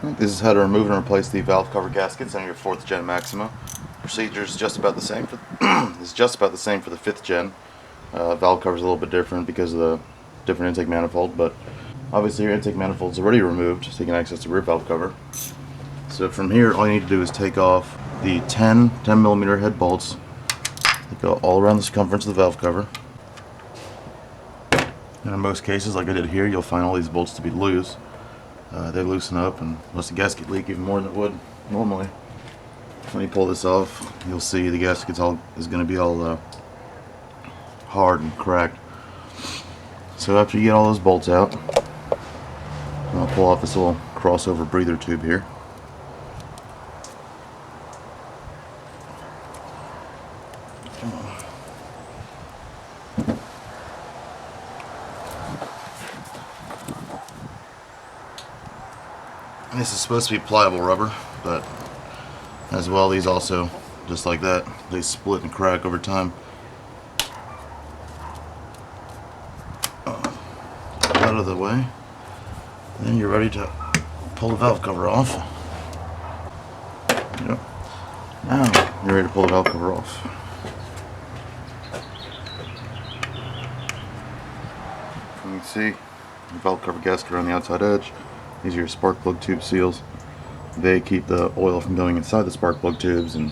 This is how to remove and replace the valve cover gaskets on your 4th gen Maxima. Procedure is just about the same for is just about the same for the 5th gen. Valve cover is a little bit different because of the different intake manifold, but obviously your intake manifold is already removed, so you can access the rear valve cover. So from here, all you need to do is take off the 10 millimeter head bolts that go all around the circumference of the valve cover. And in most cases, like I did here, you'll find all these bolts to be loose. They loosen up and let the gasket leak even more than it would normally. When you pull this off, you'll see the gasket is going to be all hard and cracked. So after you get all those bolts out, I'll pull off this little crossover breather tube here. This is supposed to be pliable rubber, but as well, these also, just like that, they split and crack over time. Out of the way, then you're ready to pull the valve cover off. Yep. Now you're ready to pull the valve cover off. You can see the valve cover gasket around the outside edge. These are your spark plug tube seals. They keep the oil from going inside the spark plug tubes and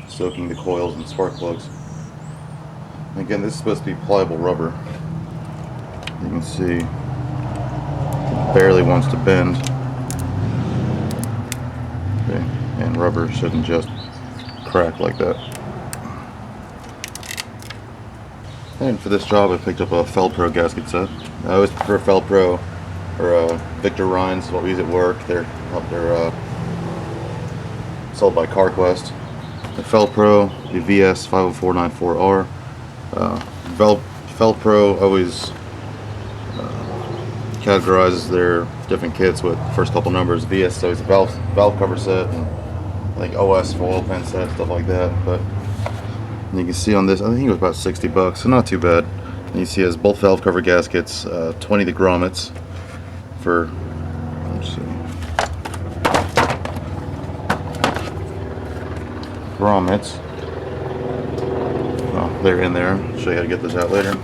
soaking the coils and spark plugs. And again, this is supposed to be pliable rubber. You can see it barely wants to bend. Okay. And rubber shouldn't just crack like that. And for this job, I picked up a Felpro gasket set. I always prefer Felpro or Victor Rhines is what we use at work. They're sold by CarQuest. The Felpro, the VS 50494R. Felpro always categorizes their different kits with the first couple numbers. VS is always a valve cover set, and I think OS for oil pan set, stuff like that. But you can see on this, I think it was about 60 bucks, so not too bad. And you see it has both valve cover gaskets, 20 the grommets for, let's see, grommets. Well, they're in there. I'll show you how to get those out later.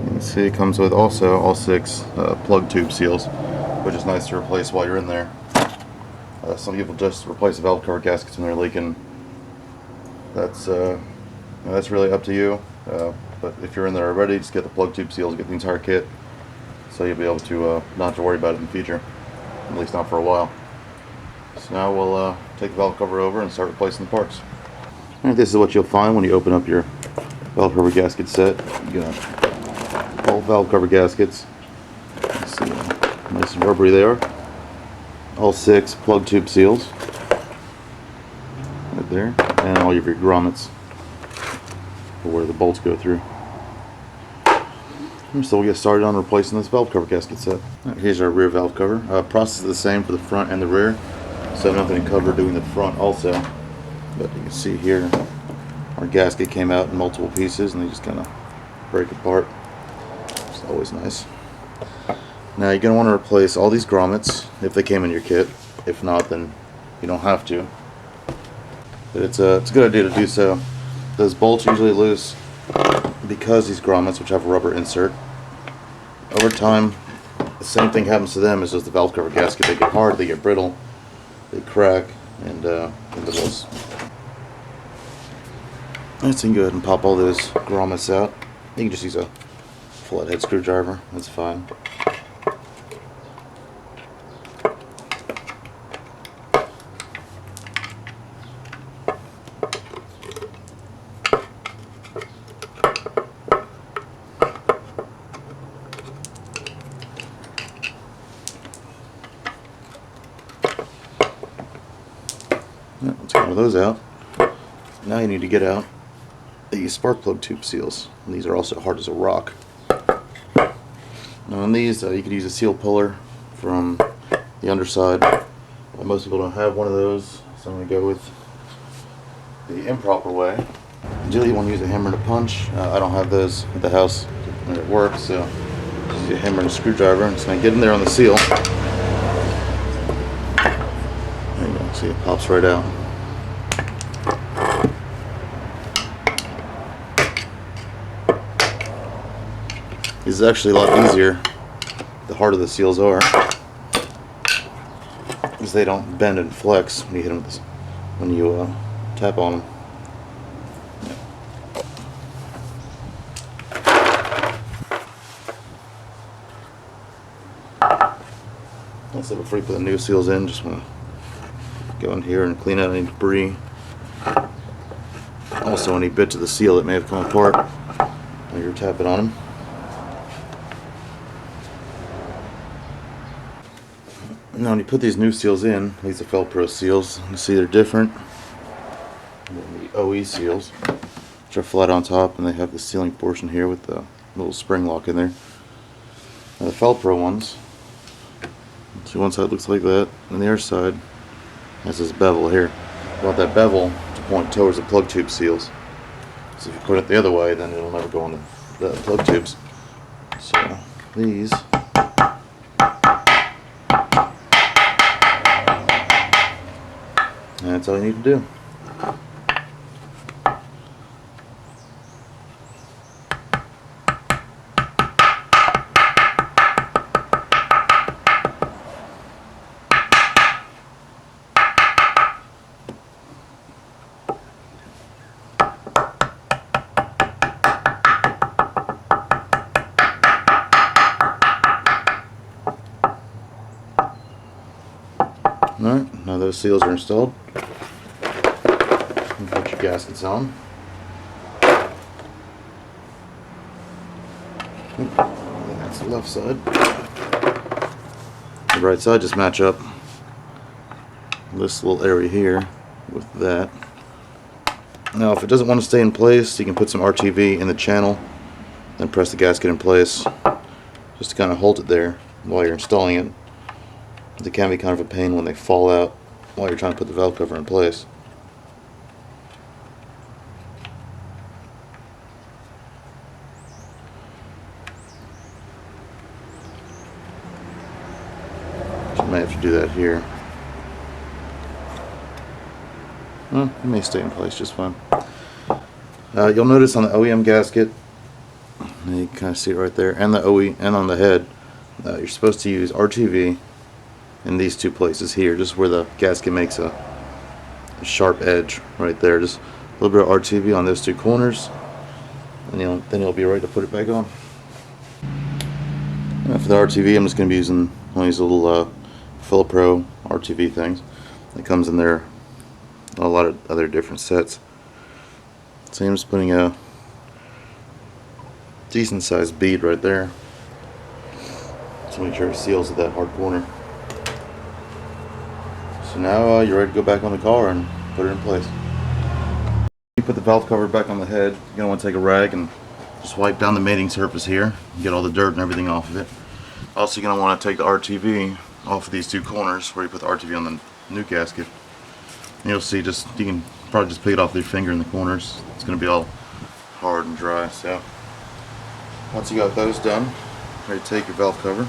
You can see it comes with also all 6 plug tube seals, which is nice to replace while you're in there. Some people just replace the valve cover gaskets when they're leaking. That's really up to you. But if you're in there already, just get the plug tube seals, get the entire kit, so you'll be able to not have to worry about it in the future, at least not for a while. So now we'll take the valve cover over and start replacing the parts. And this is what you'll find when you open up your valve cover gasket set. You got all valve cover gaskets. Let's see how nice and rubbery they are. All 6 plug tube seals right there, and all your grommets for where the bolts go through. So we'll get started on replacing this valve cover gasket set. Right, here's our rear valve cover. Process is the same for the front and the rear, so nothing to cover doing the front also. But you can see here, our gasket came out in multiple pieces and they just kind of break apart. It's always nice. Now you're going to want to replace all these grommets if they came in your kit. If not, then you don't have to. But it's a good idea to do so. Those bolts usually loose because these grommets, which have a rubber insert, over time the same thing happens to them as does the valve cover gasket. They get hard, they get brittle, they crack, and into this. Let's go ahead and pop all those grommets out. You can just use a flathead screwdriver, that's fine. Let's get one of those out. Now you need to get out the spark plug tube seals. And these are also hard as a rock. Now on these, you could use a seal puller from the underside. Most people don't have one of those, so I'm going to go with the improper way. Ideally you want to use a hammer and a punch. I don't have those at the house when it works, so just use a hammer and a screwdriver. I'm just going to get in there on the seal. See, it pops right out. This is actually a lot easier the harder the seals are, because they don't bend and flex when you hit them with this, when you tap on them. Also, before you put the new seals in, just want to go in here and clean out any debris. Also, any bits of the seal that may have come apart while you're tapping on them. Now, when you put these new seals in, these are Velcro seals, you see they're different than the OE seals, which are flat on top, and they have the sealing portion here with the little spring lock in there. Now, the Velcro ones, see, one side looks like that, and the other side has this bevel here. You want that bevel to point towards the plug tube seals. So if you put it the other way, then it'll never go on the plug tubes. So these, and that's all you need to do. Alright, now those seals are installed. You put your gaskets on. That's the left side. The right side, just match up this little area here with that. Now, if it doesn't want to stay in place, you can put some RTV in the channel, then press the gasket in place just to kind of hold it there while you're installing it. It can be kind of a pain when they fall out while you're trying to put the valve cover in place. So you may have to do that here. Well, it may stay in place just fine. You'll notice on the OEM gasket, you can kind of see it right there, and the OE, and on the head, you're supposed to use RTV in these two places here, just where the gasket makes a sharp edge right there. Just a little bit of RTV on those two corners, and then you'll be ready to put it back on. For the RTV, I'm just going to be using one of these little Velcro RTV things. It comes in there a lot of other different sets. So I'm just putting a decent sized bead right there to make sure it seals at that hard corner. So now you're ready to go back on the car and put it in place. You put the valve cover back on the head, you're going to want to take a rag and just wipe down the mating surface here, get all the dirt and everything off of it. Also, you're going to want to take the RTV off of these two corners where you put the RTV on the new gasket. And you'll see, you can probably just pick it off with your finger in the corners. It's going to be all hard and dry. So once you got those done, ready to take your valve cover.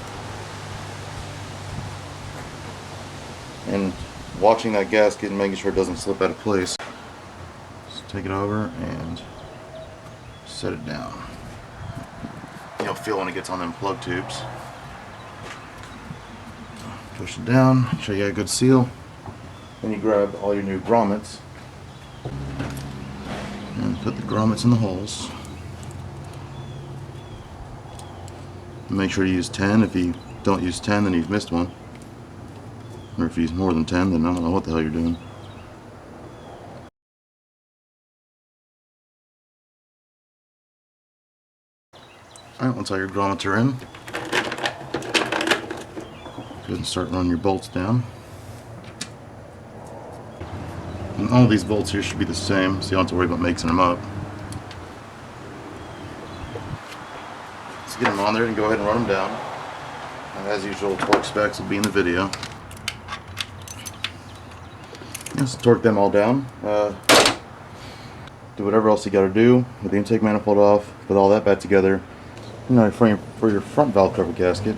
And watching that gasket and making sure it doesn't slip out of place. Just take it over and set it down. You'll feel when it gets on them plug tubes. Push it down, make sure you got a good seal. Then you grab all your new grommets and put the grommets in the holes. And make sure you use 10. If you don't use 10, then you've missed one. Or if you use more than 10, then I don't know what the hell you're doing. Alright, once all your grommets are in, go ahead and start running your bolts down. And all these bolts here should be the same, so you don't have to worry about mixing them up. Let's get them on there and go ahead and run them down. And as usual, torque specs will be in the video. Just torque them all down. Do whatever else you got to do with the intake manifold off. Put all that back together. You for your front valve cover gasket.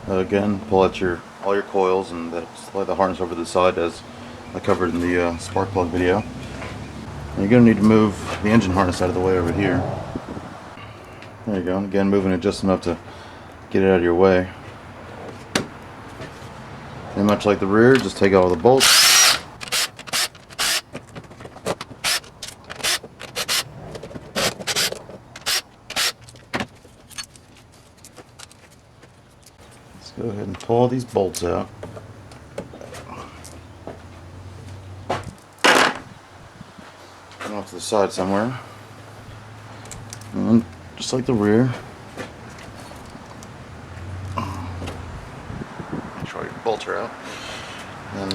Again, pull out all your coils and slide the harness over to the side as I covered in the spark plug video. And you're going to need to move the engine harness out of the way over here. There you go. And again, moving it just enough to get it out of your way. And much like the rear, just take out all the bolts. Let's go ahead and pull these bolts out. Put them off to the side somewhere. And just like the rear, make sure your bolts are out. And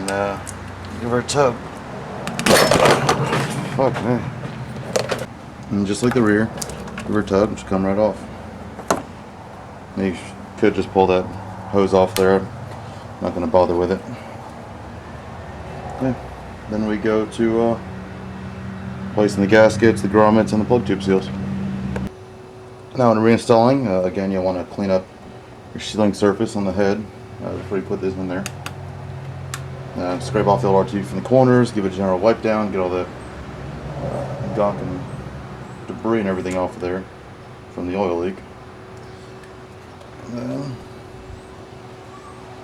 give her a tug. Fuck me. And just like the rear, give her a tug and just come right off. Now you could just pull that hose off there. I'm not going to bother with it. Yeah. Then we go to placing the gaskets, the grommets, and the plug tube seals. Now in reinstalling, again you'll want to clean up your sealing surface on the head before you put this in there. Scrape off the LRT from the corners, give it a general wipe down, get all the gunk and debris and everything off of there from the oil leak. And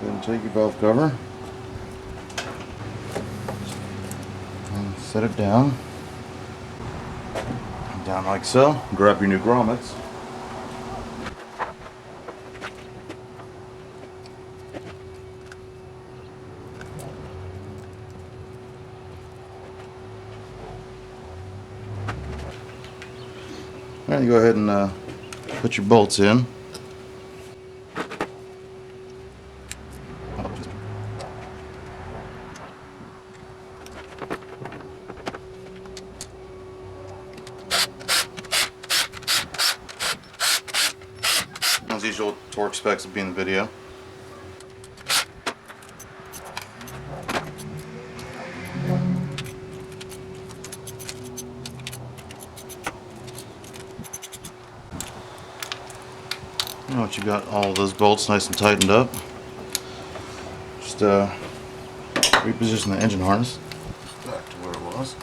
then take your valve cover and set it down like so. Grab your new grommets. Alright, you go ahead and put your bolts in. As usual, torque specs will be in the video. Now once you've got all of those bolts nice and tightened up, just reposition the engine harness back to where it was.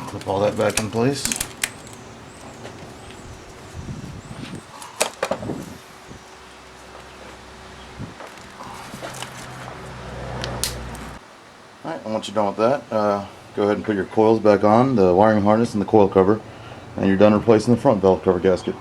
Clip all that back in place. Alright, and once you're done with that, go ahead and put your coils back on, the wiring harness and the coil cover, and you're done replacing the front valve cover gasket.